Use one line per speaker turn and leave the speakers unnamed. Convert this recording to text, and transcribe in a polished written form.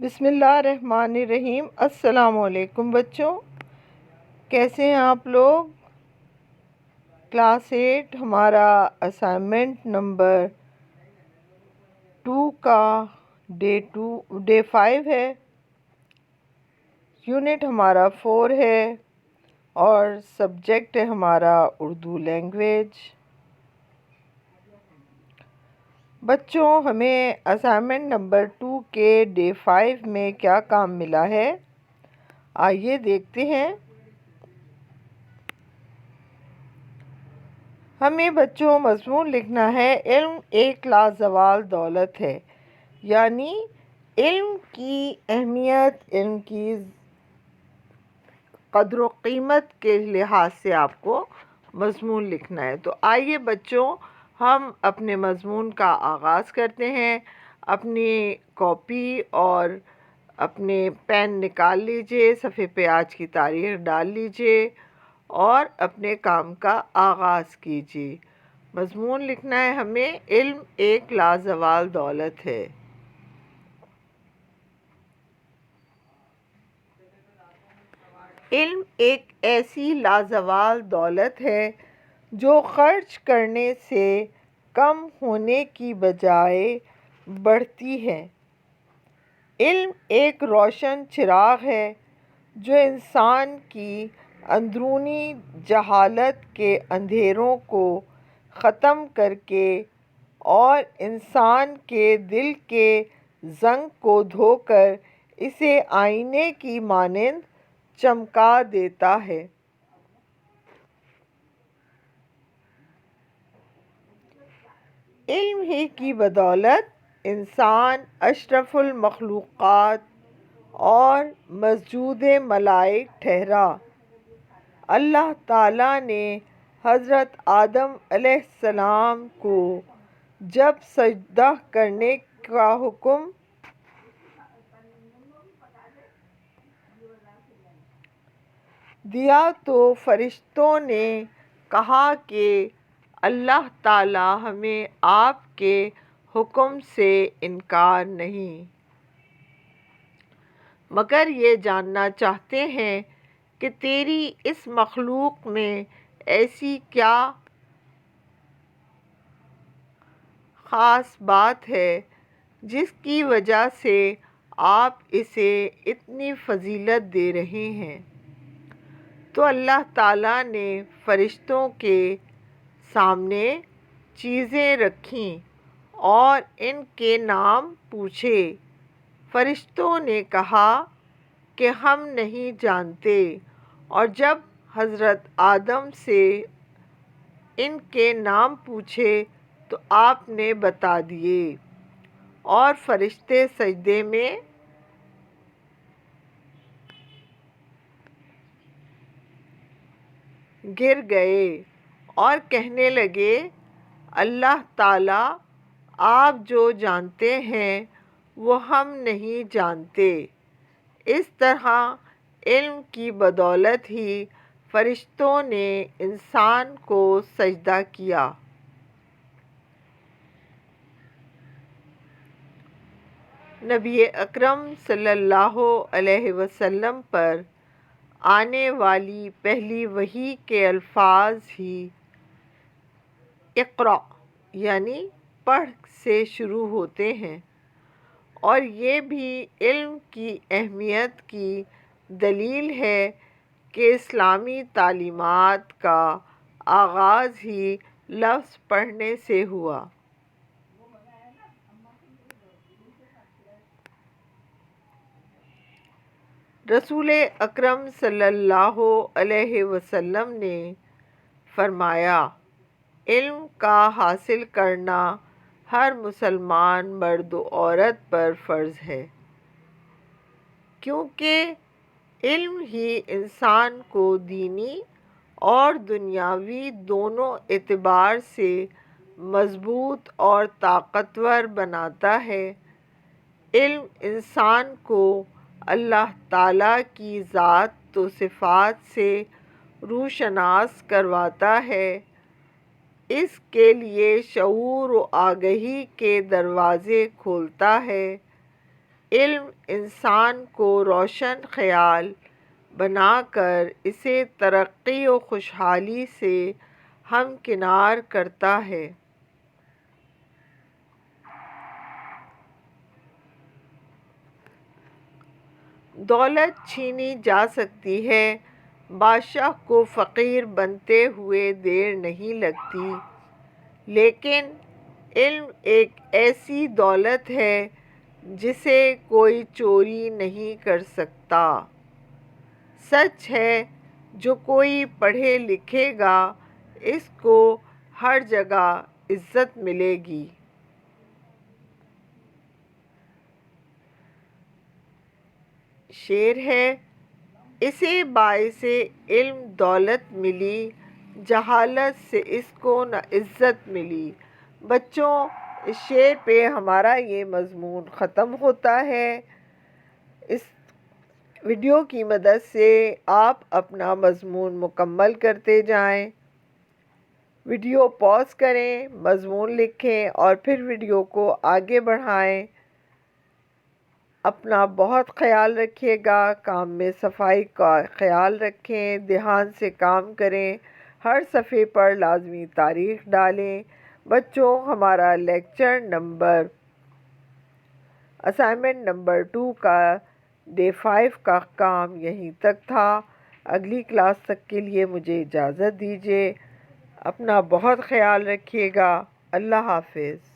بسم اللہ الرحمن الرحیم۔ السلام علیکم بچوں، کیسے ہیں آپ لوگ؟ کلاس 8 ہمارا اسائنمنٹ نمبر 2 کا ڈے 5 ہے، یونٹ ہمارا 4 ہے اور سبجیکٹ ہے ہمارا اردو لینگویج۔ بچوں، ہمیں اسائنمنٹ نمبر 2 کے ڈے 5 میں کیا کام ملا ہے، آئیے دیکھتے ہیں۔ ہمیں بچوں مضمون لکھنا ہے علم ایک لازوال دولت ہے، یعنی علم کی اہمیت، علم کی قدر و قیمت کے لحاظ سے آپ کو مضمون لکھنا ہے۔ تو آئیے بچوں، ہم اپنے مضمون کا آغاز کرتے ہیں۔ اپنی کاپی اور اپنے پین نکال لیجئے، صفحے پہ آج کی تاریخ ڈال لیجئے اور اپنے کام کا آغاز کیجئے۔ مضمون لکھنا ہے ہمیں علم ایک لازوال دولت ہے۔ علم ایک ایسی لازوال دولت ہے جو خرچ کرنے سے کم ہونے کی بجائے بڑھتی ہے۔ علم ایک روشن چراغ ہے جو انسان کی اندرونی جہالت کے اندھیروں کو ختم کر کے اور انسان کے دل کے زنگ کو دھو کر اسے آئینے کی مانند چمکا دیتا ہے۔ علم ہی کی بدولت انسان اشرف المخلوقات اور مسجود ملائک ٹھہرا۔ اللہ تعالیٰ نے حضرت آدم علیہ السلام کو جب سجدہ کرنے کا حکم دیا تو فرشتوں نے کہا کہ اللہ تعالیٰ ہمیں آپ کے حکم سے انکار نہیں، مگر یہ جاننا چاہتے ہیں کہ تیری اس مخلوق میں ایسی کیا خاص بات ہے جس کی وجہ سے آپ اسے اتنی فضیلت دے رہے ہیں۔ تو اللہ تعالیٰ نے فرشتوں کے سامنے چیزیں رکھیں اور ان کے نام پوچھے۔ فرشتوں نے کہا کہ ہم نہیں جانتے، اور جب حضرت آدم سے ان کے نام پوچھے تو آپ نے بتا دیے، اور فرشتے سجدے میں گر گئے اور کہنے لگے، اللہ تعالیٰ، آپ جو جانتے ہیں وہ ہم نہیں جانتے۔ اس طرح علم کی بدولت ہی فرشتوں نے انسان کو سجدہ کیا۔ نبی اکرم صلی اللہ علیہ وسلم پر آنے والی پہلی وحی کے الفاظ ہی اقرأ یعنی پڑھ سے شروع ہوتے ہیں، اور یہ بھی علم کی اہمیت کی دلیل ہے کہ اسلامی تعلیمات کا آغاز ہی لفظ پڑھنے سے ہوا۔ رسول اکرم صلی اللہ علیہ وسلم نے فرمایا، علم کا حاصل کرنا ہر مسلمان مرد و عورت پر فرض ہے، کیونکہ علم ہی انسان کو دینی اور دنیاوی دونوں اعتبار سے مضبوط اور طاقتور بناتا ہے۔ علم انسان کو اللہ تعالیٰ کی ذات و صفات سے روشناس کرواتا ہے، اس کے لیے شعور و آگہی کے دروازے کھولتا ہے، علم انسان کو روشن خیال بنا کر اسے ترقی و خوشحالی سے ہمکنار کرتا ہے۔ دولت چھینی جا سکتی ہے، بادشاہ کو فقیر بنتے ہوئے دیر نہیں لگتی، لیکن علم ایک ایسی دولت ہے جسے کوئی چوری نہیں کر سکتا۔ سچ ہے، جو کوئی پڑھے لکھے گا اس کو ہر جگہ عزت ملے گی۔ شعر ہے، اسے باعث علم دولت ملی، جہالت سے اس کو نہ عزت ملی۔ بچوں، اس شعر پہ ہمارا یہ مضمون ختم ہوتا ہے۔ اس ویڈیو کی مدد سے آپ اپنا مضمون مکمل کرتے جائیں۔ ویڈیو پاز کریں، مضمون لکھیں اور پھر ویڈیو کو آگے بڑھائیں۔ اپنا بہت خیال رکھیے گا، کام میں صفائی کا خیال رکھیں، دھیان سے کام کریں، ہر صفحے پر لازمی تاریخ ڈالیں۔ بچوں، ہمارا اسائنمنٹ نمبر 2 کا ڈے 5 کا کام یہیں تک تھا۔ اگلی کلاس تک کے لیے مجھے اجازت دیجیے۔ اپنا بہت خیال رکھیے گا۔ اللہ حافظ۔